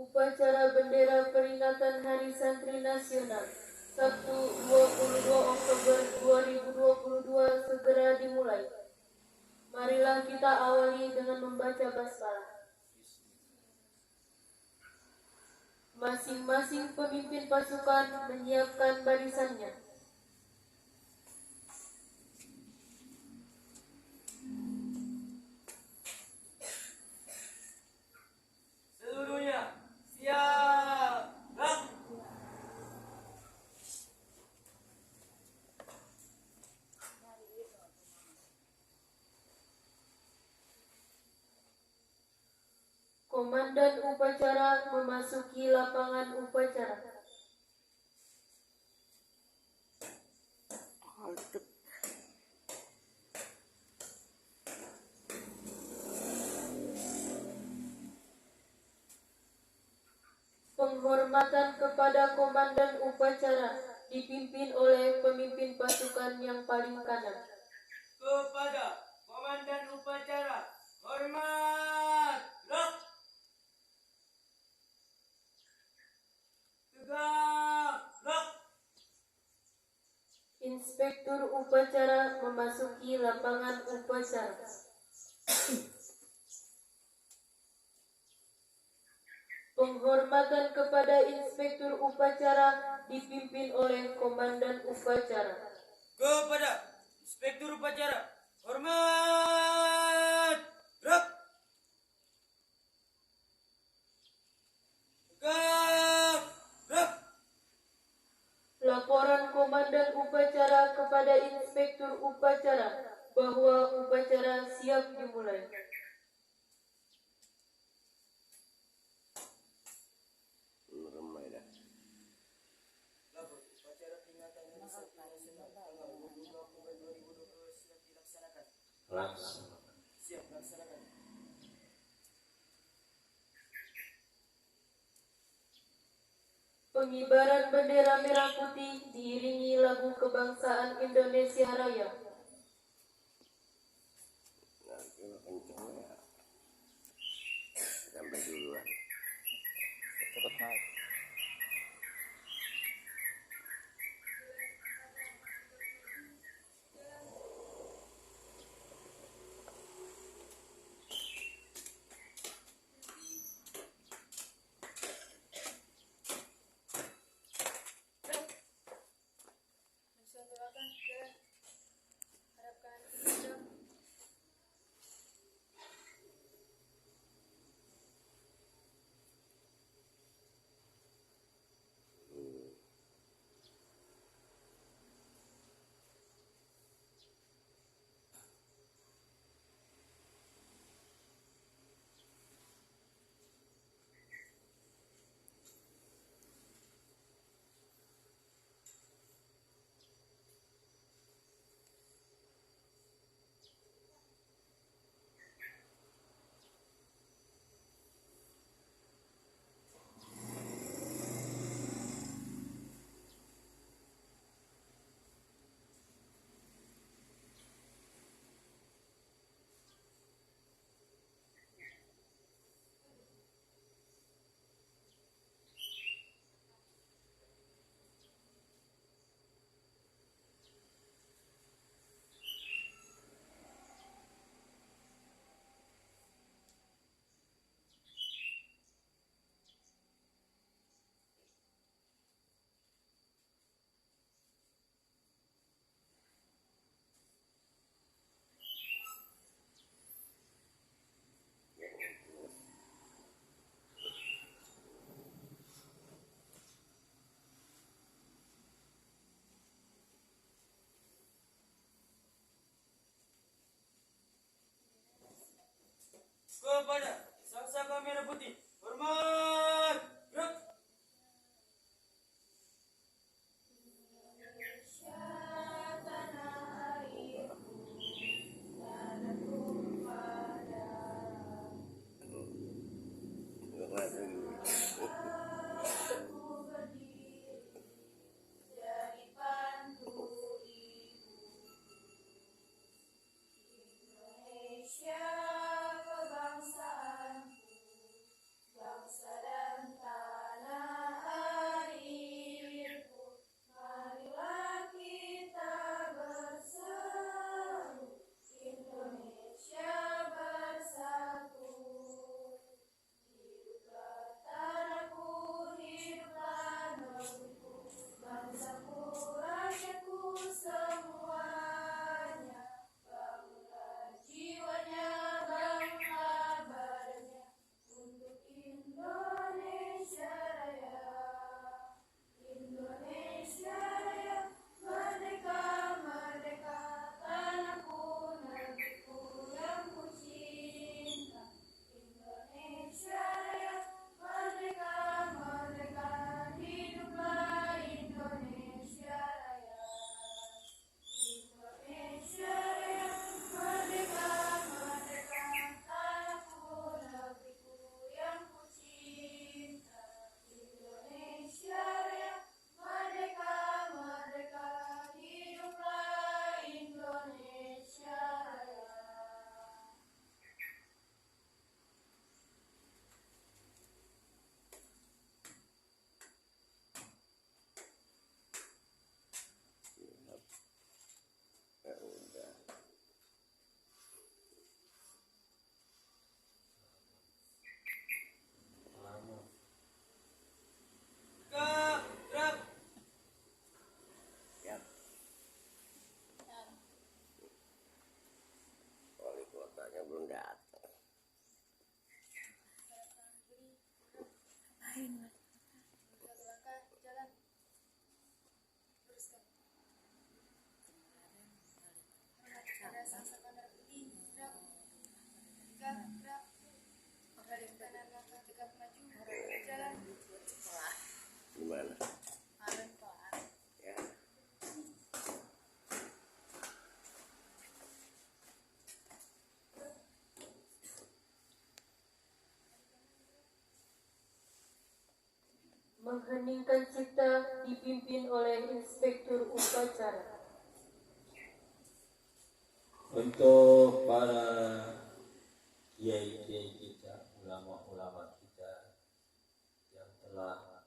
Upacara bendera peringatan Hari Santri Nasional Sabtu 22 Oktober 2022 segera dimulai. Marilah kita awali dengan membaca basmalah. Masing-masing pemimpin pasukan menyiapkan barisannya. Seluruhnya siap. Gerak. Komandan upacara memasuki lapangan upacara. Penghormatan kepada komandan upacara dipimpin oleh pemimpin pasukan yang paling kanan. Kepada komandan upacara, hormat. Gerak. Tegak. Gerak. Inspektur upacara memasuki lapangan upacara. Penghormatan kepada inspektur upacara dipimpin oleh komandan upacara. Kepada inspektur upacara, hormat. Gerak. Tegak. Gerak. Laporan komandan upacara kepada inspektur upacara bahwa upacara siap dimulai. Lapor upacara peringatan Hari Santri Nasional tanggal 22 Oktober 2022 siap dilaksanakan. Siap dilaksanakan. Pengibaran bendera merah putih diiringi lagu kebangsaan Indonesia Raya. Sampai duluan. Cepet naik. Kepada Sangsaka Merah Putih, hormat. Gerak. langkah jalan teruskan hormat kepada sang saka merah putih gerak 3 gerak hadap kanan langkah tegap maju jalan Gimana? Ya. Mengheningkan cipta dipimpin oleh Inspektur Upacara. Untuk para kiai-kiai kita, ulama-ulama kita yang telah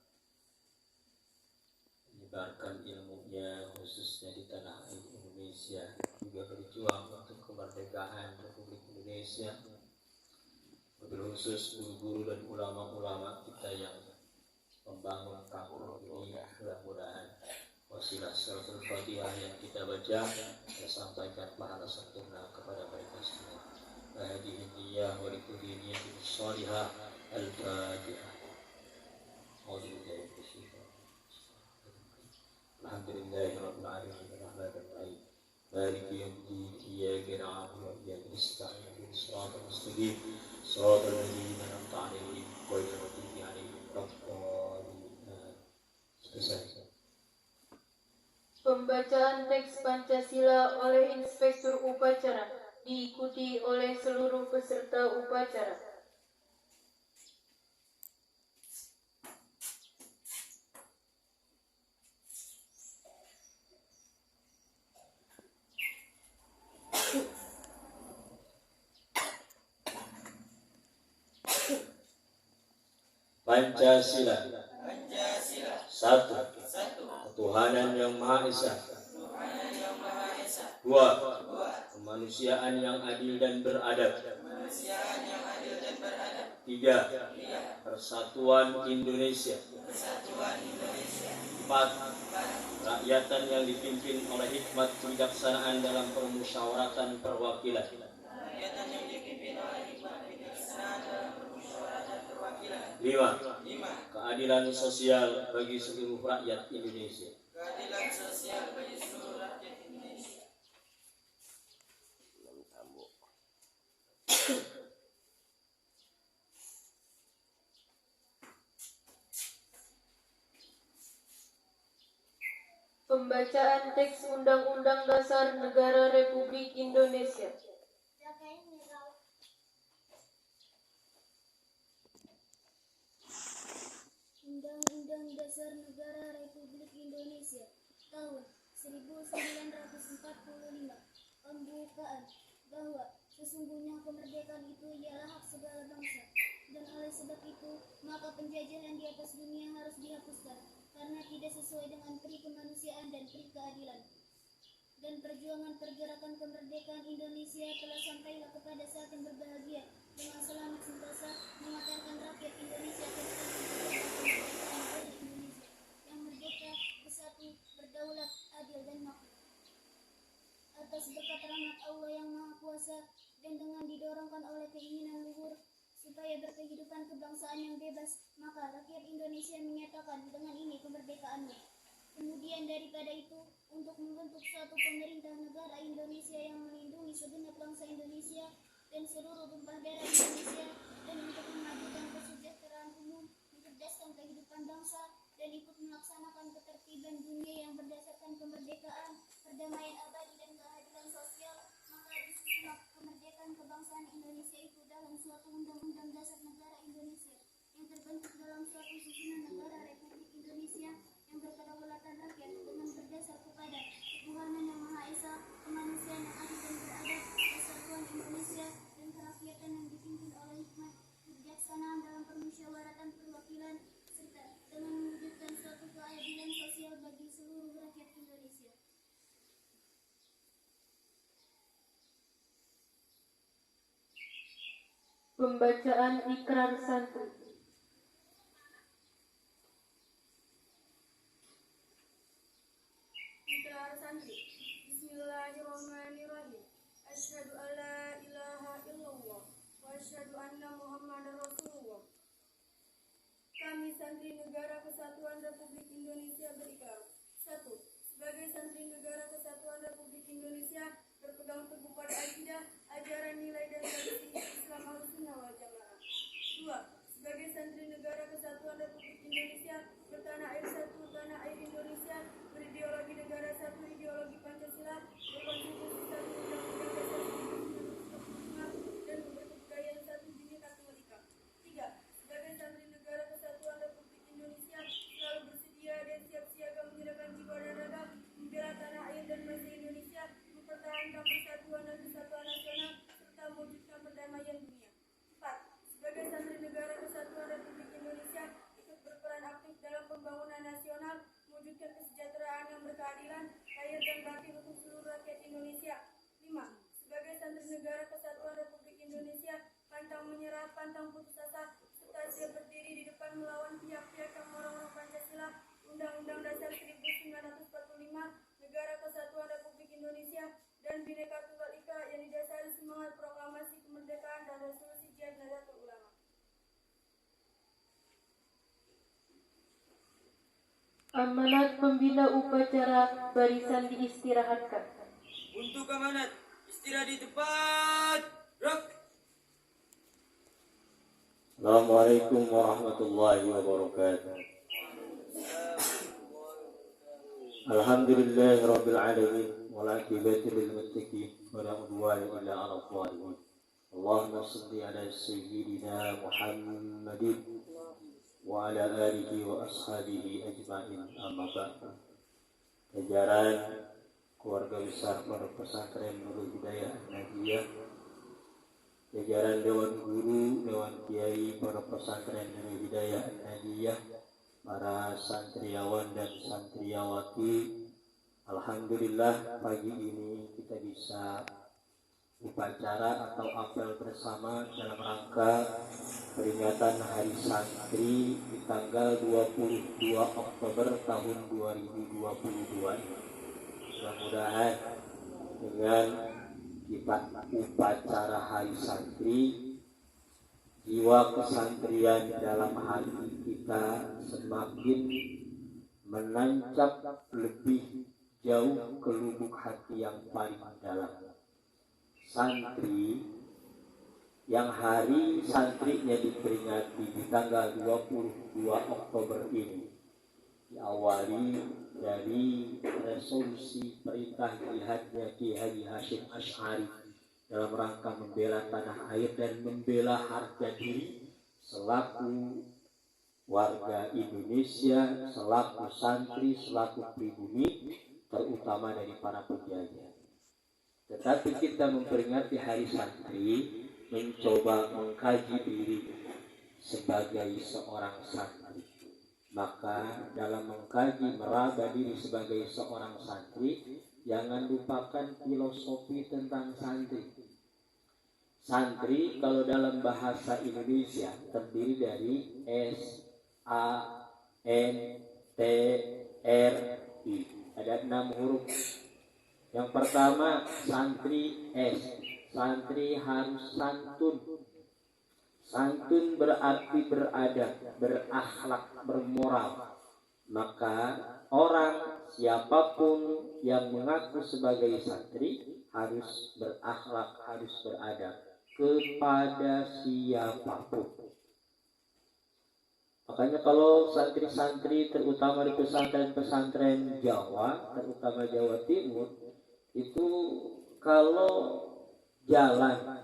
menyebarkan ilmunya khususnya di tanah air Indonesia, juga berjuang untuk kemerdekaan Republik Indonesia, wabil khusus guru-guru dan ulama-ulama kita yang membangun kampung ini. Mudah-mudahan wasilah suratul Fatihah yang kita baca saya sampaikan pahala sempurna kepada mereka semua. Hadihi niyah wa likulli niyatin shalihah. Al-Fatihah. Alhamdulillahirabbil alamin arrahmanir rahim maliki yaumiddin iyyaka na'budu wa iyyaka nasta'in ihdinas siratal mustaqim siratal ladzina an'amta 'alaihim ghairil maghdubi 'alaihim waladdallin. Selesai. Pembacaan teks Pancasila oleh Inspektur Upacara diikuti oleh seluruh peserta upacara. Pancasila. Satu. Ketuhanan yang Maha Esa. Dua. Kemanusiaan yang adil dan beradab. Tiga. Persatuan Indonesia. Empat. Rakyatan yang dipimpin oleh hikmat kebijaksanaan dalam permusyawaratan perwakilan. Lima. Keadilan sosial bagi seluruh rakyat Indonesia. Pembacaan teks Undang-Undang Dasar Negara Republik Indonesia. Undang-Undang Dasar Negara Republik Indonesia tahun 1945 pembukaan bahwa sesungguhnya kemerdekaan itu ialah hak segala bangsa, dan oleh sebab itu maka penjajahan di atas dunia harus dihapuskan karena tidak sesuai dengan peri kemanusiaan dan peri keadilan. Dan perjuangan pergerakan kemerdekaan Indonesia telah sampailah kepada saat yang berbahagia dengan selamat sentosa mengantarkan rakyat Indonesia ke Indonesia yang merdeka, bersatu, berdaulat, adil dan makmur. Atas berkat rahmat Allah yang Maha Kuasa dan dengan didorongkan oleh keinginan luhur supaya berkehidupan kebangsaan yang bebas, maka rakyat Indonesia menyatakan dengan ini kemerdekaannya. Kemudian daripada itu, untuk membentuk suatu pemerintah negara Indonesia yang melindungi segenap bangsa Indonesia dan seluruh tumpah darah Indonesia, dan untuk memajukan kesejahteraan umum, mencerdaskan kehidupan bangsa, dan ikut melaksanakan ketertiban dunia yang berdasarkan kemerdekaan, perdamaian abadi dan keadilan sosial, maka disusun kemerdekaan kebangsaan Indonesia itu dalam suatu undang-undang dasar negara Indonesia yang terbentuk dalam suatu susunan negara Republik Indonesia yang berkedaulatan rakyat dengan berdasar kepada ketuhanan yang Maha Esa, kemanusiaan yang adil dan beradab, persatuan Indonesia, dan kerakyatan yang dipimpin oleh hikmat kebijaksanaan dalam permusyawaratan perwakilan, serta dengan mewujudkan suatu keadilan sosial bagi seluruh rakyat Indonesia. Pembacaan ikrar santri. Ikrar santri. Bismillahirrahmanirrahim. Asyhadu an la ilaha illallah wa asyhadu anna Muhammadar Rasulullah. Kami Santri Negara Kesatuan Republik Indonesia berikrar. 1. Sebagai Santri Negara Kesatuan Republik Indonesia berpegang teguh pada akidah, ajaran, nilai dan tradisi Islam Ahlussunnah wal Jamaah. 2. Sebagai Santri Negara Kesatuan Republik Indonesia bertanah air satu, tanah air Indonesia, berideologi negara satu, ideologi Pancasila, berkonstitusi satu, undang-undang dasar 1945 dan berkebudayaan satu, Bhinneka Tunggal Ika. 3. Sebagai Santri Negara Kesatuan Republik Indonesia selalu bersedia dan siap siaga menyerahkan jiwa dan raga membela tanah air dan bangsa Indonesia, mempertahankan persatuan dan kesatuan nasional serta mewujudkan perdamaian dunia. 4. Sebagai Santri Negara Kesatuan Republik Indonesia ikut berperan aktif dalam pembangunan nasional, mewujudkan kesejahteraan yang berkeadilan, lahir dan batin untuk seluruh rakyat Indonesia. 5. Sebagai Santri Negara Kesatuan Republik Indonesia pantang menyerah, pantang putus asa, serta siap berdiri di depan melawan pihak-pihak yang merongrong Pancasila, Undang-Undang Dasar 1945, Negara Kesatuan Republik Indonesia, dan Bhinneka Tunggal Ika yang didasari semangat proklamasi kemerdekaan dan resolusi Jihad Nahdlatul Ulama. Amanat pembina upacara barisan diistirahatkan. Untuk amanat, istirahat di tempat. Gerak. Assalamualaikum warahmatullahi wabarakatuh. Alhamdulillahi rabbil alamin wal aqibatu lil muttaqin wa la udwana illa 'alal zalimin. Allahumma shalli ala sayyidina Muhammadin wa ala alihi wa ashabihi ajma'in, amma ba'du. Jajaran keluarga besar Pondok Pesantren Nurul Hidayah An-Najiyah, jajaran Dewan Guru, Dewan Kiai Pondok Pesantren Nurul Hidayah An-Najiyah, para santriawan dan santriawati, alhamdulillah pagi ini kita bisa upacara atau apel bersama dalam rangka peringatan Hari Santri di tanggal 22 Oktober tahun 2022. Mudah-mudahan dengan kita upacara Hari Santri, jiwa kesantrian dalam hati kita semakin menancap lebih jauh ke lubuk hati yang paling dalam. Santri yang hari santrinya diperingati di tanggal 22 Oktober ini diawali dari resolusi perintah jihadnya Ki Haji Hashim Asy'ari dalam rangka membela tanah air dan membela harga diri selaku warga Indonesia, selaku santri, selaku pribumi, terutama dari para penjajah. Tetapi kita memperingati Hari Santri, mencoba mengkaji diri sebagai seorang santri. Maka dalam mengkaji meraba diri sebagai seorang santri, jangan lupakan filosofi tentang santri. Santri kalau dalam bahasa Indonesia terdiri dari S, A, N, T, R, I. Ada 6 huruf. Yang pertama santri S. Santri harus santun. Santun berarti beradab, berakhlak, bermoral. Maka orang siapapun yang mengaku sebagai santri harus berakhlak, harus beradab kepada siapapun. Makanya kalau santri-santri terutama di pesantren-pesantren Jawa, terutama Jawa Timur, itu kalau jalan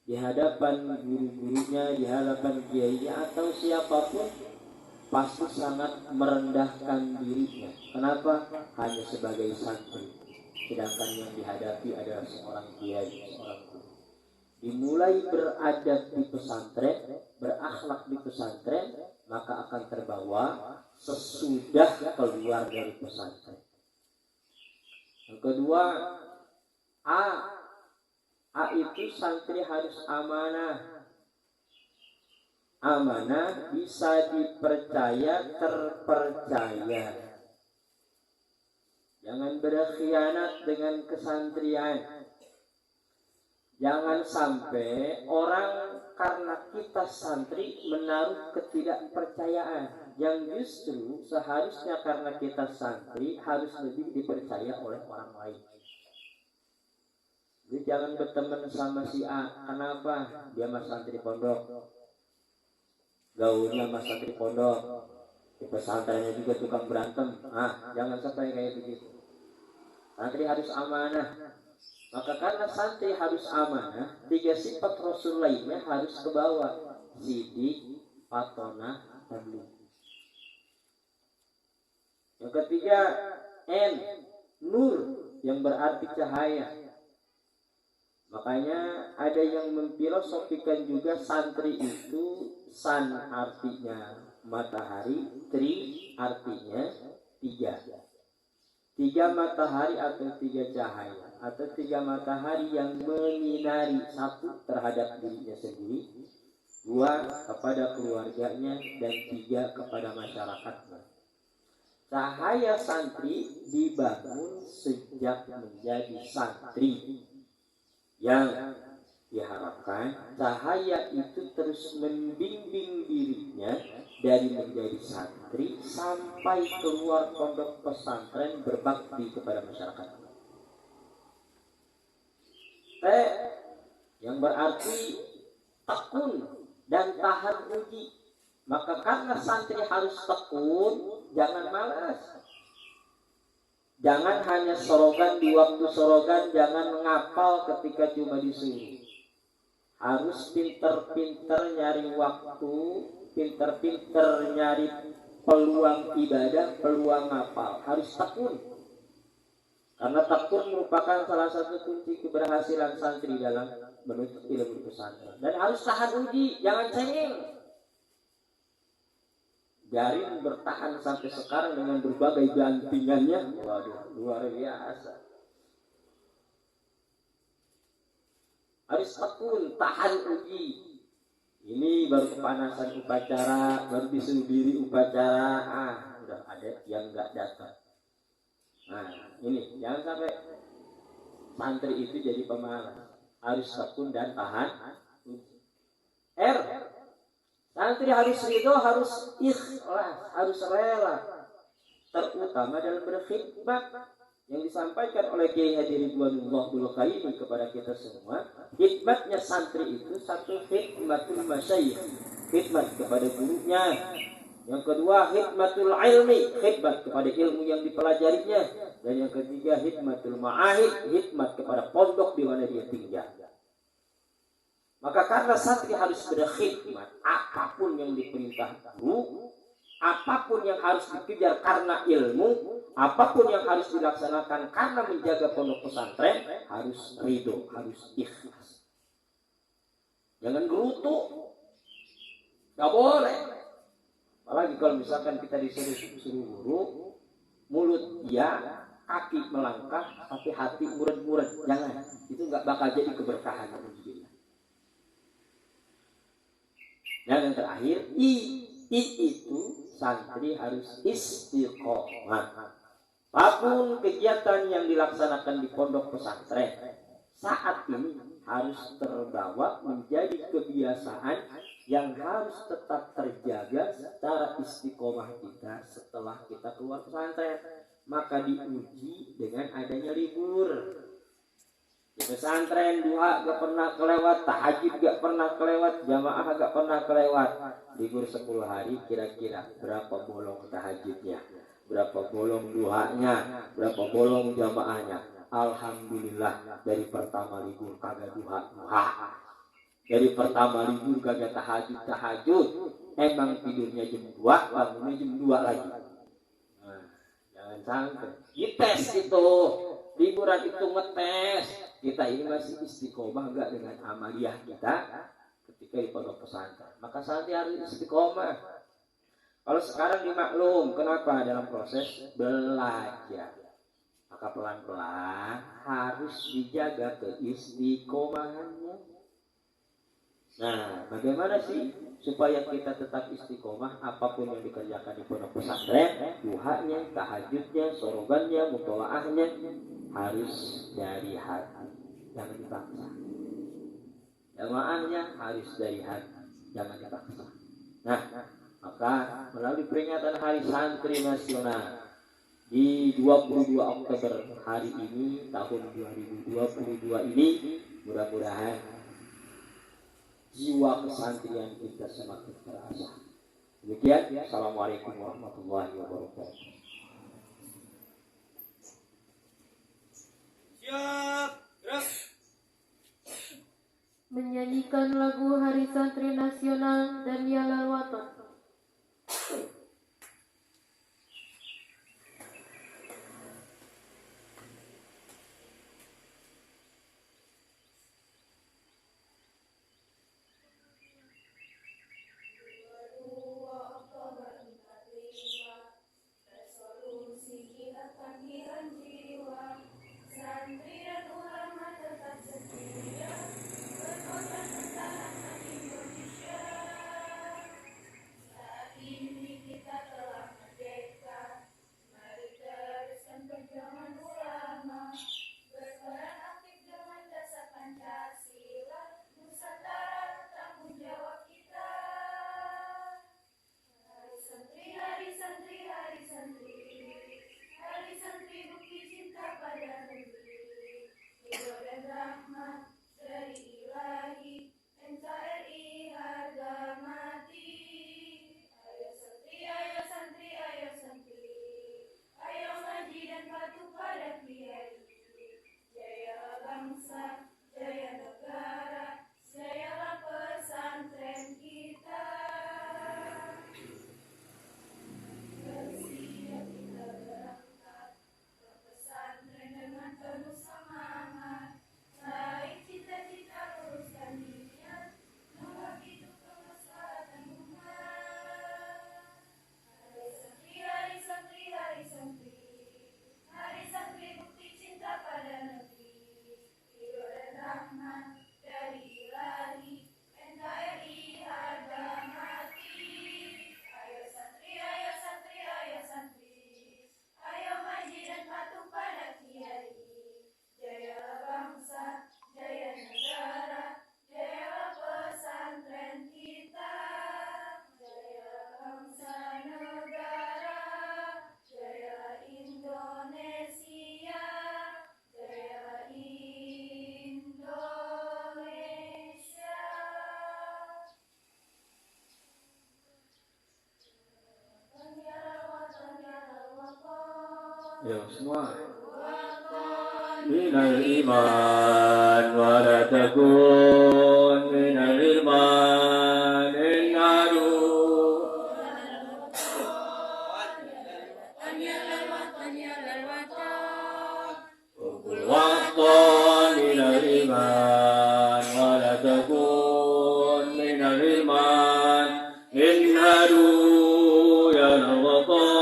di hadapan guru-gurunya, di hadapan kiainya atau siapapun, pasti sangat merendahkan dirinya. Kenapa? Hanya sebagai santri. Sedangkan yang dihadapi adalah seorang kiai, seorang guru. Dimulai beradab di pesantren, berakhlak di pesantren, maka akan terbawa sesudah keluar dari pesantren. Yang kedua, A itu santri harus amanah. Amanah bisa dipercaya, terpercaya. Jangan berkhianat dengan kesantrian. Jangan sampai orang karena kita santri menaruh ketidakpercayaan yang justru seharusnya karena kita santri harus lebih dipercaya oleh orang lain. Jadi jangan berteman sama si A. Kenapa? Dia mas santri pondok. Gaulnya mas santri pondok. Di pesantrennya juga tukang berantem. Jangan sampai kayak begitu. Santri harus amanah. Maka karena santri harus amanah, 3 sifat Rasul lainnya harus ke bawah. Sidik, patonah, tabligh. Yang ketiga, N, nur, yang berarti cahaya. Makanya ada yang memfilosofikan juga santri itu sun artinya matahari, tri artinya 3. 3 matahari atau 3 cahaya atau 3 matahari yang menyinari, 1 terhadap dirinya sendiri, 2 kepada keluarganya, dan 3 kepada masyarakatnya. Cahaya santri dibangun sejak menjadi santri, yang diharapkan cahaya itu terus membimbing dirinya dari menjadi santri sampai keluar pondok pesantren berbakti kepada masyarakat. T, yang berarti tekun dan tahan uji. Maka karena santri harus tekun, jangan malas. Jangan hanya sorogan di waktu sorogan, jangan ngapal ketika cuma disuruh. Harus pinter-pinter nyari waktu, pinter-pinter nyari peluang ibadah, peluang ngapal. Harus tekun. Karena tekun merupakan salah satu kunci keberhasilan santri dalam menuntut ilmu pesantren. Dan harus tahan uji, jangan cengeng. Garin bertahan sampai sekarang dengan berbagai gantingannya. Waduh, luar biasa. Harus tekun, tahan uji. Ini baru kepanasan upacara, baru disuruh diri upacara. Udah ada yang nggak datang. Ini jangan sampai santri itu jadi pemalas. Harus tekun dan tahan uji. R, santri harus ridho, harus ikhlas, harus rela, terutama dalam berkhidmat yang disampaikan oleh Kiai Haji Ridwanullah Bulqaini kepada kita semua. Khidmatnya santri itu satu, khidmatul masyayikh, khidmat kepada gurunya. Yang kedua, khidmatul ilmi, khidmat kepada ilmu yang dipelajarinya. Dan yang ketiga, khidmatul ma'ahid, khidmat kepada pondok di mana dia tinggal. Maka karena santri harus berkhidmat, apapun yang diperintah guru, apapun yang harus dikejar karena ilmu, apapun yang harus dilaksanakan karena menjaga pondok pesantren, harus ridho, harus ikhlas. Jangan gerutu, gak boleh. Apalagi kalau misalkan kita disuruh guru, mulut ya, kaki melangkah, tapi hati murid-murid, jangan. Itu gak bakal jadi keberkahan. Dan yang terakhir, I itu santri harus istiqomah. Apapun kegiatan yang dilaksanakan di pondok pesantren saat ini harus terbawa menjadi kebiasaan yang harus tetap terjaga secara istiqomah kita setelah kita keluar pesantren. Maka diuji dengan adanya libur. Di pesantren duha gak pernah kelewat, tahajud gak pernah kelewat, jamaah gak pernah kelewat. Libur 10 hari kira-kira berapa bolong tahajudnya, berapa bolong duhanya, berapa bolong jamaahnya. Alhamdulillah dari pertama libur kagak duha. Dari pertama libur kagak tahajud. Emang tidurnya jam 2, bangunnya jam 2 lagi. Jangan sampai dites itu. Liburan itu ngetes. Kita ini masih istiqomah enggak dengan amaliyah kita ketika di pondok pesantren. Maka santri harus istiqomah. Kalau sekarang dimaklum, kenapa? Dalam proses belajar. Maka pelan-pelan harus dijaga keistiqomahannya. Nah, bagaimana sih supaya kita tetap istiqomah apapun yang dikerjakan di pondok pesantren? Duhanya, tahajudnya, sorogannya, mutolaahnya harus dari hati, jangan dipaksa. Jamaahnya harus dari hati, jangan dipaksa. Nah, maka melalui peringatan Hari Santri Nasional di 22 Oktober hari ini tahun 2022 ini, mudah-mudahan jiwa kesantrian kita semakin terasa. Demikian, assalamualaikum warahmatullahi wabarakatuh. Siap, gerak. Menyanyikan lagu Hari Santri Nasional dan Yalal Watan. Ya semua. Minal iman wa la takun minal iman innahu waqtan minal iman wa la takun minal iman innahu ya waqtan.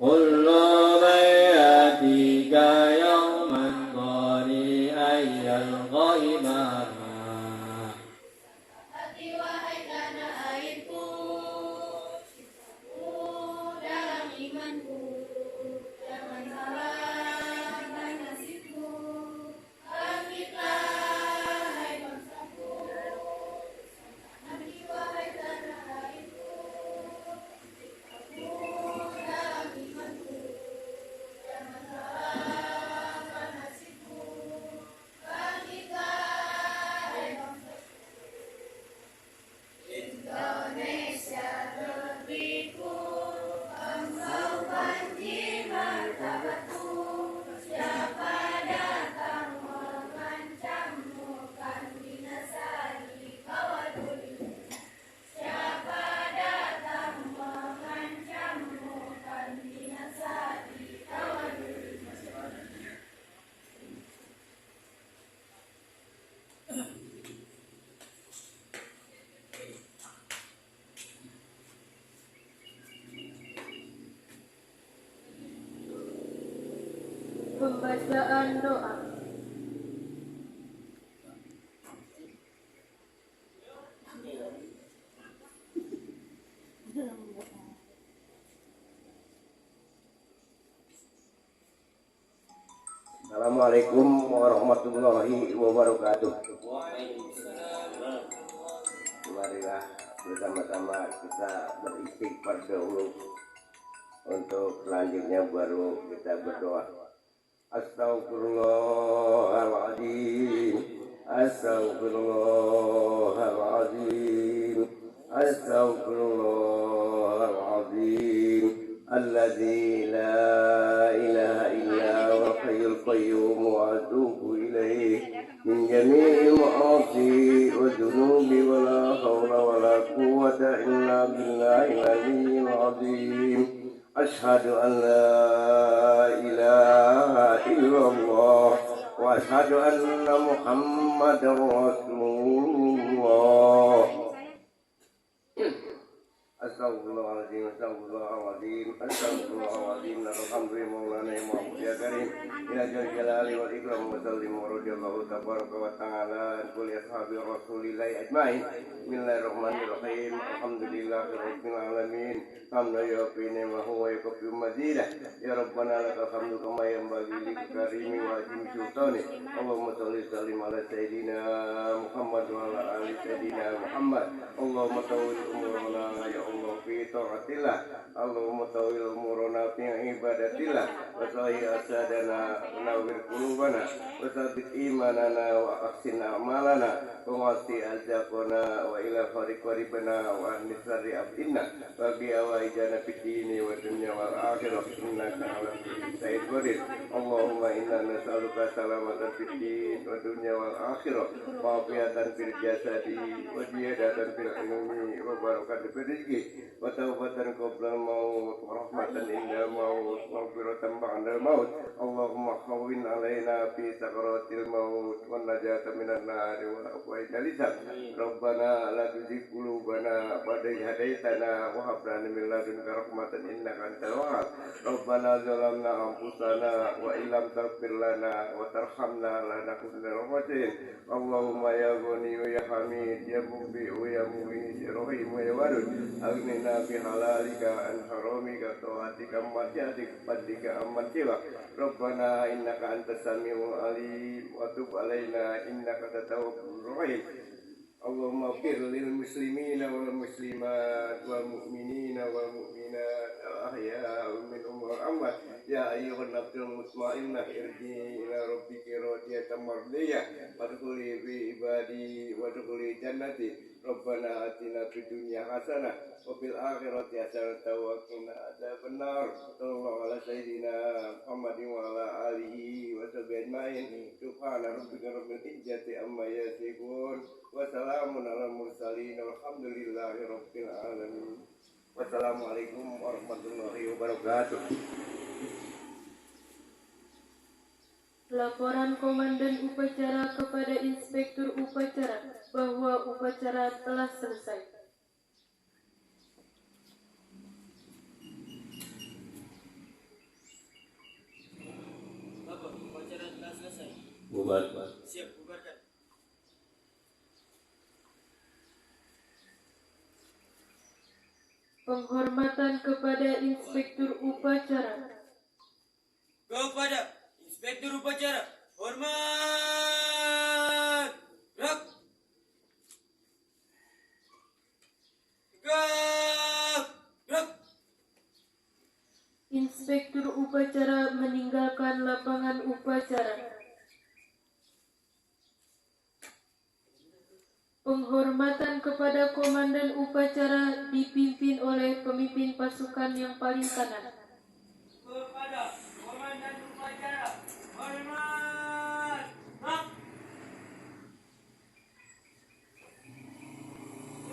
كل بياتك يوما قالي أي الغيمان Hati wahai tanah airku, dalam imanku, jangan salahkan nasibku. Bangkitlah hai bangsaku, hati wahai tanah airku, dalam imanku, jangan salahkan nasibku. Bangkitlah hai bangsaku. Indonesia negeriku, engkau banjir martabatku. Siapa datang mengancammu, kan binasai kawat durimu. Siapa datang mengancammu, kan binasai kawat durimu. Pembacaan doa. Assalamualaikum warahmatullahi wabarakatuh. Marilah bersama-sama kita beristighfar dahulu. Untuk selanjutnya baru kita berdoa. Astaghfirullahaladzim. Astaghfirullahaladzim. Astaghfirullahaladzim. Alladzi la ilaha illa huwal hayyul qayyum wa atubu ilaih min jami'il ma'asi wa dhunubi wa la hawla wa la quwwata illa billahil aliyyil azim. Ashhadu an la ilaha illallah wa ashhadu anna Muhammadar Rasulullah. Astagfirullahaladzim, astagfirullahaladzim, astagfirullahaladzim. Alhamdulillah maulana ma'bud ya karim. Ila jalali wal ikram wa sallim wa radiyallahu tabaraka wa ta'ala kulli ashabi rasulillahi ajma'in. Bismillahirrahmanirrahim. Alhamdulillahi rabbil alamin. Hamdan yu'affi ni'amahu wa yukafi mazidah. Ya Rabbana lakal hamdu kama yanbaghi li karimi wa azimi sultani. Allahumma shalli sallim ala sayyidina Muhammad wa ala ali sayyidina Muhammad. Allahumma tawwil umurana ya Allah fi ta'atillah. Allahumma tawil umurana fi ibadatillah. Wa sahih asadana wa nawwir qulubana wa tsabbit imanana wa ahsin a'malana wa wasi arzaqana wa ila fariqaribana wa nisari abdina wa bi awaijana fid dini wa dunya wal akhirah innaka ala kulli syai'in qadir. Allahumma inna nas'aluka salamatan fid din wa dunya wal akhirah wa afiatan fil jasadi wa ziyadatan fil ilmi wa barakatan fil rizqi wa taubatan qabla maut wa rahmatan inda maut wa maghfiratan ba'da maut. Allahumma khawwin alaina fi sakaratil maut wa najata minan nar wa afwai jalisa. Rabbana la tuzigh qulubana ba'da idh hadaitana wa hab lana min ladunka rahmatan innaka antal wahhab. Rabbana zalamna anfusana wa illam taghfir lana wa tarhamna lanakunanna minal khasirin. Allahumma ya ghani ya hamid ya mubdi ya mu'id ya rahim ya wadud. Aghnina bi halalika an haramika taatika masyadika fadlika amman siwa. Rabbana innaka antas samiul alim wa tub alaina innaka tawwabur rahim. Allahumma fir lil muslimina wal muslimat wal mu'minina wal mu'minat al ahya'i minhum wal amwat. Ya ayyuhan nafsul mutmainnah irji ila rabbiki radiyatan mardiyah fadkhuli fi ibadi wadkhuli jannati. Rabbana atina fid dunya hasanah wa fil akhirati hasanah wa qina adzabannar. Sallallahu ala sayyidina Muhammadin wa ala alihi wa sahbihi ajma'in. Subhana rabbika rabbil izzati amma yasifun wa salamun ala mursalin walhamdulillahi rabbil alamin. Wassalamualaikum warahmatullahi wabarakatuh. Laporan Komandan Upacara kepada Inspektur Upacara bahwa upacara telah selesai. Bapak, upacara telah selesai. Bubar. Siap, bubarkan. Penghormatan kepada Inspektur Upacara. Kepada Inspektur Upacara, hormat. Gerak. Gerak. Gerak. Inspektur Upacara meninggalkan lapangan upacara. Penghormatan kepada Komandan Upacara dipimpin oleh pemimpin pasukan yang paling kanan. Kepada Komandan Upacara, hormat. Gerak.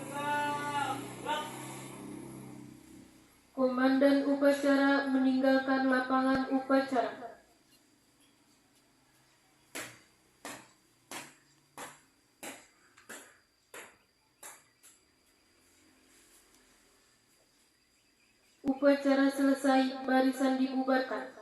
Gerak. Gerak. Komandan Upacara meninggalkan lapangan upacara. Upacara selesai, barisan dibubarkan.